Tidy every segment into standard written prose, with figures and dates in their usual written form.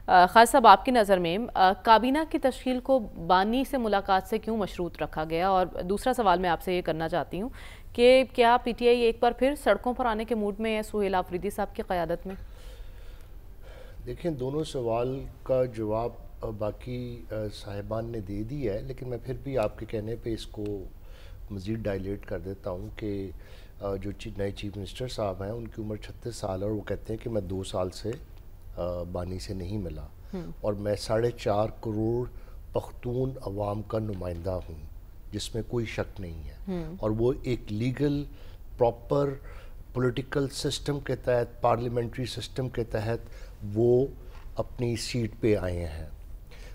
خاص صاحب آپ کی نظر میں کابینہ کی تشکیل کو بانی سے ملاقات سے کیوں مشروط رکھا گیا؟ اور دوسرا سوال میں آپ سے یہ کرنا چاہتی ہوں کہ کیا پی ٹی آئی ایک بار پھر سڑکوں پر آنے کے موڈ میں ہے سہیل آفریدی صاحب کی قیادت میں؟ دیکھیں، دونوں سوال کا جواب باقی صاحبان نے دے دیا ہے، لیکن میں پھر بھی آپ کے کہنے پہ اس کو مزید ڈائلیٹ کر دیتا ہوں کہ جو نئے چیف منسٹر صاحب ہیں ان کی عمر 36 سال ہے اور وہ کہتے ہیں کہ میں 2 سال سے بانی سے نہیں ملا اور میں 4.5 کروڑ پختون عوام کا نمائندہ ہوں، جس میں کوئی شک نہیں ہے، اور وہ ایک لیگل پراپر پولیٹیکل سسٹم کے تحت، پارلیمنٹری سسٹم کے تحت وہ اپنی سیٹ پہ آئے ہیں۔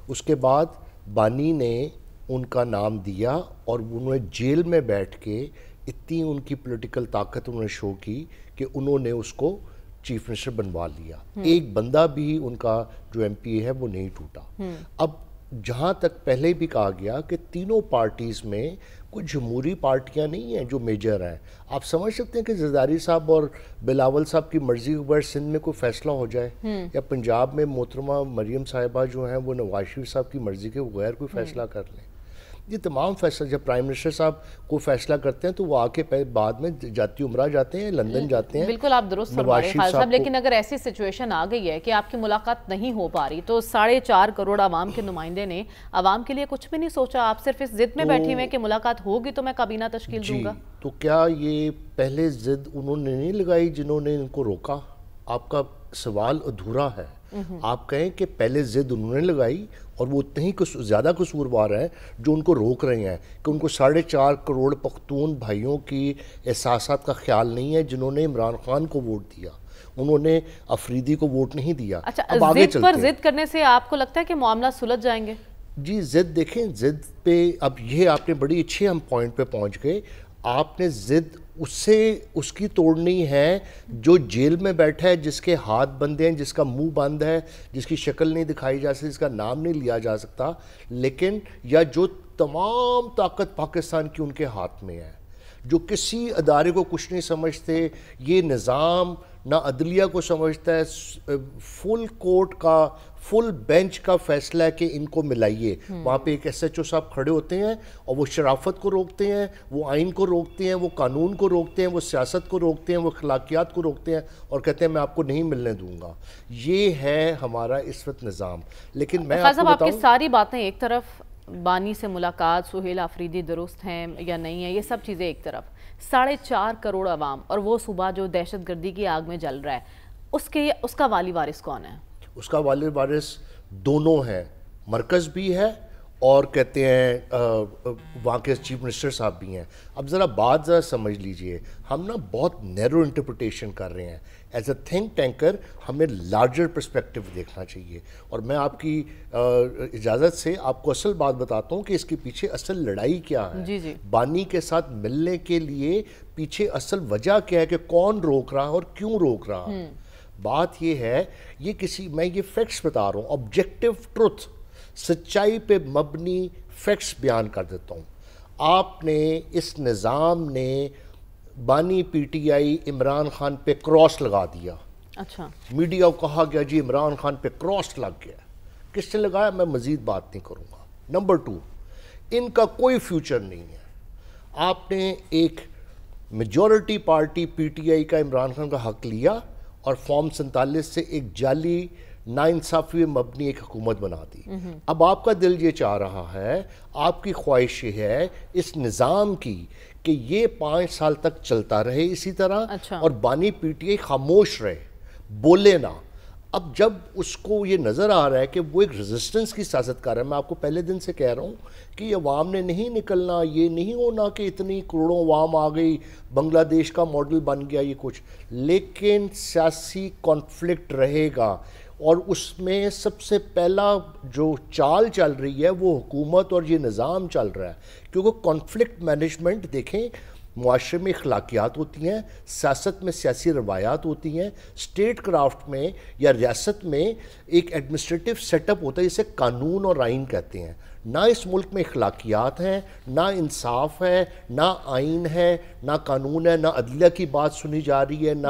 اس کے بعد بانی نے ان کا نام دیا اور انہوں نے جیل میں بیٹھ کے اتنی ان کی پولیٹیکل طاقت انہوں نے شو کی کہ انہوں نے اس کو چیف منسٹر بنوا لیا۔ ایک بندہ بھی ان کا جو ایم پی اے ہے وہ نہیں ٹوٹا۔ اب جہاں تک پہلے بھی کہا گیا کہ تینوں پارٹیز میں کچھ جمہوری پارٹیاں نہیں ہیں جو میجر ہیں، آپ سمجھ سکتے ہیں کہ زرداری صاحب اور بلاول صاحب کی مرضی کے بغیر سندھ میں کوئی فیصلہ ہو جائے، یا پنجاب میں محترمہ مریم صاحبہ جو ہیں وہ نواز شریف صاحب کی مرضی کے بغیر کوئی فیصلہ کر لیں۔ یہ تمام فیصلہ جب پرائم منسٹر صاحب کو فیصلہ کرتے ہیں تو وہ آ کے بعد میں جاتی عمرہ جاتے ہیں، لندن جاتے ہیں۔ بالکل آپ درست فرما رہے ہیں خالد صاحب، لیکن اگر ایسی سچویشن آ گئی ہے کہ آپ کی ملاقات نہیں ہو پا رہی تو 4.5 کروڑ عوام کے نمائندے نے عوام کے لیے کچھ بھی نہیں سوچا؟ آپ صرف اس ضد میں بیٹھے ہوئے کہ ملاقات ہوگی تو میں کابینہ تشکیل دوں گا؟ تو کیا یہ پہلے ضد انہوں نے نہیں لگائی جنہوں نے ان کو روکا؟ آپ کا سوال ادھورا ہے۔ آپ کہیں کہ پہلے ضد انہوں نے لگائی اور وہ اتنے ہی زیادہ قصوروار ہیں جو ان کو روک رہے ہیں کہ ان کو 4.5 کروڑ پختون بھائیوں کی احساسات کا خیال نہیں ہے، جنہوں نے عمران خان کو ووٹ دیا، انہوں نے افریدی کو ووٹ نہیں دیا۔ اچھا، ضد پر ضد کرنے سے آپ کو لگتا ہے کہ معاملہ سلجھ جائیں گے؟ جی، ضد دیکھیں، ضد پہ اب یہ آپ نے بڑی اچھے ہم پوائنٹ پہ پہنچ گئے۔ آپ نے ضد اس کی توڑنی ہے جو جیل میں بیٹھا ہے، جس کے ہاتھ بندے ہیں، جس کا منہ بند ہے، جس کی شکل نہیں دکھائی جا سکتی، جس کا نام نہیں لیا جا سکتا، لیکن یا جو تمام طاقت پاکستان کی ان کے ہاتھ میں ہے، جو کسی ادارے کو کچھ نہیں سمجھتے، یہ نظام نہ عدلیہ کو سمجھتا ہے، فل کورٹ کا، فل بینچ کا فیصلہ ہے کہ ان کو ملائیے۔ وہاں پہ ایک ایس ایچ او صاحب کھڑے ہوتے ہیں اور وہ شرافت کو روکتے ہیں، وہ آئین کو روکتے ہیں، وہ قانون کو روکتے ہیں، وہ سیاست کو روکتے ہیں، وہ اخلاقیات کو روکتے ہیں اور کہتے ہیں میں آپ کو نہیں ملنے دوں گا۔ یہ ہے ہمارا اس وقت نظام۔ لیکن میں آپ کو بتاؤں، آپ کی ساری باتیں ایک طرف، بانی سے ملاقات، سہیل آفریدی درست ہیں یا نہیں ہے، یہ سب چیزیں ایک طرف، 4.5 کروڑ عوام اور وہ صوبہ جو دہشت گردی کی آگ میں جل رہا ہے، اس کا والی وارث کون ہے؟ اس کا والی وارث دونوں ہیں، مرکز بھی ہے اور کہتے ہیں وہاں کے چیف منسٹر صاحب بھی ہیں۔ اب ذرا بات ذرا سمجھ لیجئے، ہم نا بہت نیرو انٹرپریٹیشن کر رہے ہیں۔ ایز اے تھنک ٹینکر ہمیں لارجر پرسپیکٹیو دیکھنا چاہیے، اور میں آپ کی اجازت سے آپ کو اصل بات بتاتا ہوں کہ اس کے پیچھے اصل لڑائی کیا ہے۔ بانی کے ساتھ ملنے کے لیے پیچھے اصل وجہ کیا ہے کہ کون روک رہا اور کیوں روک رہا۔ بات یہ ہے، میں یہ فیکٹس بتا رہا ہوں، آبجیکٹیو ٹروتھ، سچائی پہ مبنی فیکٹس بیان کر دیتا ہوں۔ آپ نے اس نظام نے بانی P T I Imran Khan پہ کراس لگا دیا۔ اچھا، میڈیا کو کہا گیا جی عمران خان پہ کراس لگ گیا۔ کس نے لگایا؟ میں مزید بات نہیں کروں گا۔ نمبر 2، ان کا کوئی فیوچر نہیں ہے۔ آپ نے ایک majority party P T I کا عمران خان کا حق لیا اور فارم 47 سے ایک جعلی ناانصافی مبنی ایک حکومت بنا دی۔ اب آپ کا دل یہ چاہ رہا ہے، آپ کی خواہش یہ ہے اس نظام کی کہ یہ 5 سال تک چلتا رہے اسی طرح، اور بانی پی ٹی آئی خاموش رہے، بولے نہ۔ اب جب اس کو یہ نظر آ رہا ہے کہ وہ ایک ریزسٹنس کی سیاست کر رہا ہے، میں آپ کو پہلے دن سے کہہ رہا ہوں کہ یہ عوام نے نہیں نکلنا، یہ نہیں ہونا کہ اتنی کروڑوں عوام آ گئی، بنگلہ دیش کا ماڈل بن گیا یہ کچھ، لیکن سیاسی کانفلکٹ رہے گا، اور اس میں سب سے پہلا جو چال چل رہی ہے وہ حکومت اور یہ نظام چل رہا ہے، کیونکہ کانفلکٹ مینجمنٹ دیکھیں، معاشرے میں اخلاقیات ہوتی ہیں، سیاست میں سیاسی روایات ہوتی ہیں، اسٹیٹ کرافٹ میں یا ریاست میں ایک ایڈمنسٹریٹو سیٹ اپ ہوتا ہے جسے قانون اور آئین کہتے ہیں۔ نہ اس ملک میں اخلاقیات ہیں، نہ انصاف ہے، نہ آئین ہے، نہ قانون ہے، نہ عدلیہ کی بات سنی جا رہی ہے، نہ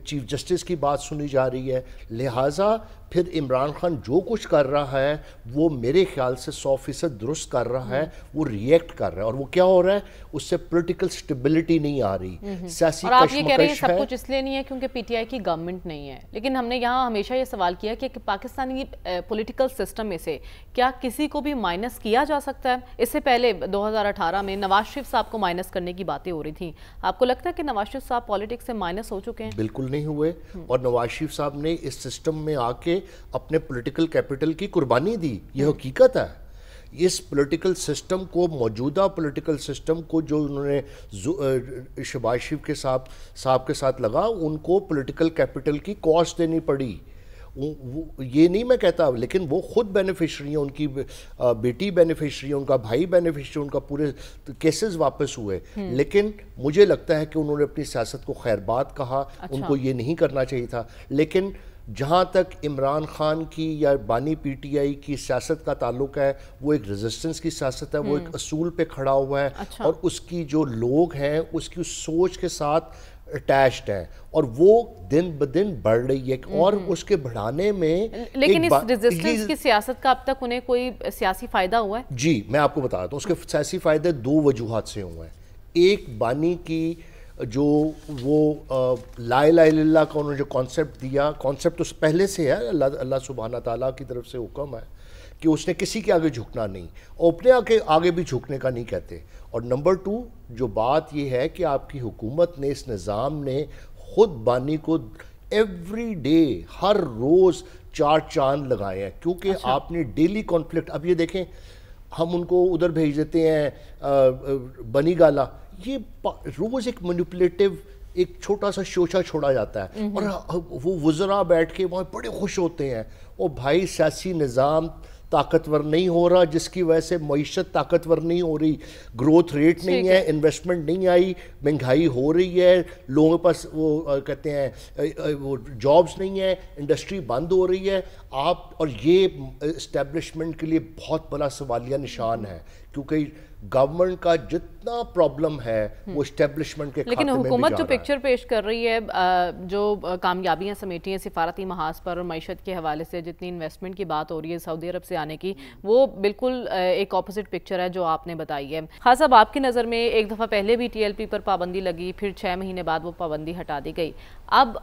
چیف جسٹس کی بات سنی جا رہی ہے۔ لہٰذا پھر عمران خان جو کچھ کر رہا ہے وہ میرے خیال سے 100% درست کر رہا ہے، وہ ریئیکٹ کر رہا ہے، اور وہ کیا ہو رہا ہے، اس سے پولیٹیکل سٹیبلٹی نہیں آ رہی، سیاسی اور آپ یہ کہہ رہے ہیں کشمکش سب ہے۔ کچھ اس لیے نہیں ہے کیونکہ پی ٹی آئی کی گورنمنٹ نہیں ہے، لیکن ہم نے یہاں ہمیشہ یہ سوال کیا کہ پاکستانی پولیٹیکل سسٹم میں سے کیا کسی کو بھی مائنس کیا جا سکتا ہے؟ اس سے پہلے 2018 میں نواز شریف صاحب کو مائنس کرنے کی باتیں ہو رہی تھیں، آپ کو لگتا ہے کہ نواز شریف صاحب پولیٹکس سے مائنس ہو چکے ہیں؟ بالکل نہیں ہوئے، اور نواز شریف صاحب نے اس سسٹم میں آ کے اپنے پولیٹیکل کیپٹل کی قربانی دی، یہ حقیقت ہے۔ اس پولیٹیکل سسٹم کو، موجودہ پولیٹیکل سسٹم کو جو انہوں نے شہباز شریف کے صاحب کے ساتھ لگا، ان کو پولیٹیکل کیپٹل کی کاسٹ دینی پڑی۔ یہ نہیں میں کہتا، لیکن وہ خود بینیفیشری ہیں، ان کی بیٹی بینیفیشری ہے، ان کا بھائی بینیفیشری، ان کا پورے کیسز واپس ہوئے، لیکن مجھے لگتا ہے کہ انہوں نے اپنی سیاست کو خیر بات کہا، ان کو یہ نہیں کرنا چاہیے تھا۔ لیکن جہاں تک عمران خان کی یا بانی پی ٹی آئی کی سیاست کا تعلق ہے، وہ ایک ریزسٹنس کی سیاست ہے، وہ ایک اصول پہ کھڑا ہوا ہے، اور اس کی جو لوگ ہیں اس کی سوچ کے ساتھ اٹیچڈ ہیں، اور وہ دن بدن بڑھ رہی ہے، اور اس کے بڑھانے میں لیکن اس ریزسٹنس کی سیاست کا اب تک انہیں کوئی سیاسی فائدہ ہوا ہے؟ جی میں آپ کو بتا رہا ہوں، اس کے سیاسی فائدے دو وجوہات سے ہوئے ہیں۔ ایک، بانی کی جو وہ لا الہ الا اللہ کا انہوں نے جو کانسیپٹ دیا، کانسیپٹ اس پہلے سے ہے، اللہ سبحانہ تعالیٰ کی طرف سے حکم ہے کہ اس نے کسی کے آگے جھکنا نہیں، اور اپنے آگے بھی جھکنے کا نہیں کہتے۔ اور نمبر 2 جو بات یہ ہے کہ آپ کی حکومت نے، اس نظام نے خود بانی کو ایوری ڈے، ہر روز 4 چاند لگائے ہیں، کیونکہ آپ نے ڈیلی کانفلکٹ، اب یہ دیکھیں ہم ان کو ادھر بھیج دیتے ہیں بنی گالا، یہ روز ایک مینیپولیٹیو ایک چھوٹا سا شوشہ چھوڑا جاتا ہے، اور وہ وزراء بیٹھ کے وہاں بڑے خوش ہوتے ہیں۔ اور بھائی سیاسی نظام طاقتور نہیں ہو رہا، جس کی وجہ سے معیشت طاقتور نہیں ہو رہی، گروتھ ریٹ نہیں ہے، انویسٹمنٹ نہیں آئی، مہنگائی ہو رہی ہے، لوگوں کے پاس وہ کہتے ہیں وہ جابز نہیں ہے، انڈسٹری بند ہو رہی ہے۔ آپ، اور یہ اسٹیبلشمنٹ کے لیے بہت بڑا سوالیہ نشان ہے، کیونکہ گورنمنٹ کا جتنا پرابلم ہے وہ اسٹیبلشمنٹ کے لیکن حکومت جو پکچر پیش کر رہی ہے، جو کامیابیاں سمیٹی ہیں سفارتی محاذ پر اور معیشت کے حوالے سے، جتنی انویسٹمنٹ کی بات ہو رہی ہے سعودی عرب سے آنے کی، وہ بالکل ایک اپوزٹ پکچر ہے جو آپ نے بتائی ہے۔ خان صاحب، آپ کی نظر میں ایک دفعہ پہلے بھی ٹی ایل پی پر پابندی لگی، پھر 6 مہینے بعد وہ پابندی ہٹا دی گئی، اب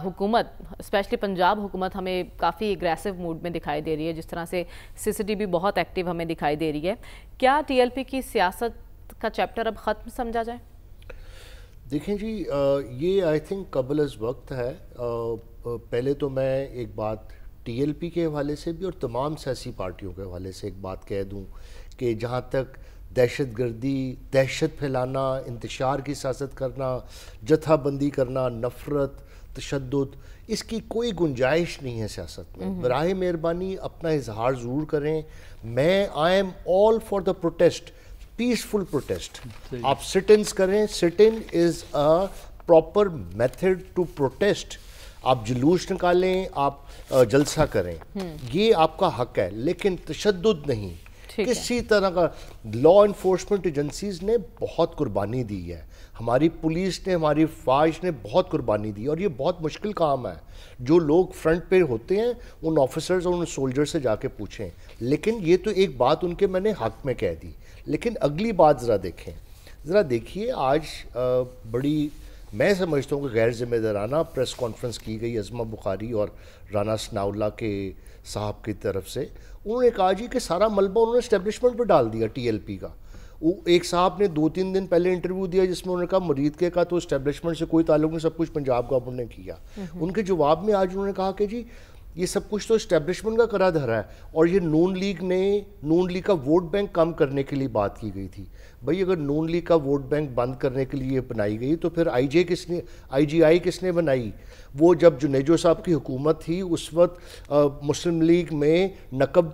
حکومت، اسپیشلی پنجاب حکومت، ہمیں کافی اگریسو موڈ میں دکھائی دے رہی ہے، جس طرح سے سی سی ٹی وی بہت ایکٹیو ہمیں دکھائی دے رہی ہے۔ کیا ٹی ایل پی کی سیاست کا چیپٹر اب ختم سمجھا جائے؟ دیکھیں جی، یہ آئی تھنک قبل از وقت ہے۔ پہلے تو میں ایک بات ٹی ایل پی کے حوالے سے بھی اور تمام سیاسی پارٹیوں کے حوالے سے ایک بات کہہ دوں کہ جہاں تک دہشت گردی، دہشت پھیلانا، انتشار کی سیاست کرنا، جتھا بندی کرنا، نفرت، تشدد، اس کی کوئی گنجائش نہیں ہے سیاست میں۔ براہ مہربانی اپنا اظہار ضرور کریں۔ میں I am all for the protest, peaceful protest. آپ سٹ انز کریں، sit in is a proper method to protest. آپ جلوس نکالیں، آپ جلسہ کریں، یہ آپ کا حق ہے، لیکن تشدد نہیں۔ کسی طرح کا لا انفورسمنٹ ایجنسیز نے بہت قربانی دی ہے، ہماری پولیس نے، ہماری فوج نے بہت قربانی دی، اور یہ بہت مشکل کام ہے۔ جو لوگ فرنٹ پہ ہوتے ہیں ان آفیسرز اور ان سولجر سے جا کے پوچھیں، لیکن یہ تو ایک بات ان کے میں نے حق میں کہہ دی۔ لیکن اگلی بات ذرا دیکھیں، ذرا دیکھیے، آج بڑی میں سمجھتا ہوں کہ غیر ذمہ دارانہ پریس کانفرنس کی گئی عظمہ بخاری اور رانا ثناء اللہ کے صاحب کی طرف سے۔ انہوں نے کہا جی کہ سارا ملبہ انہوں نے اسٹیبلشمنٹ پہ ڈال دیا ٹی ایل پی کا۔ ایک صاحب نے 2-3 دن پہلے انٹرویو دیا جس میں انہوں نے کہا مرید کے کا تو اسٹیبلشمنٹ سے کوئی تعلق نہیں، سب کچھ پنجاب گورنمنٹ نے کیا۔ ان کے جواب میں آج انہوں نے کہا کہ جی یہ سب کچھ تو اسٹیبلشمنٹ کا کرا دھرا ہے، اور یہ نون لیگ کا ووٹ بینک کم کرنے کے لیے بات کی گئی تھی۔ بھئی اگر نون لیگ کا ووٹ بینک بند کرنے کے لیے بنائی گئی تو پھر آئی جی آئی کس نے بنائی؟ وہ جب جنیجو صاحب کی حکومت تھی اس وقت مسلم لیگ میں نقب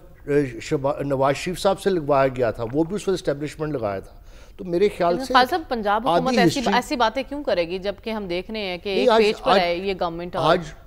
نواز شریف صاحب سے لگوایا گیا تھا، وہ بھی اس وقت اسٹیبلشمنٹ لگایا تھا۔ تو میرے خیال سے خالص پنجاب حکومت ایسی باتیں کیوں کرے گی جبکہ ہم دیکھ رہے ہیں کہ ایک پیج پر ہے یہ گورنمنٹ؟ آج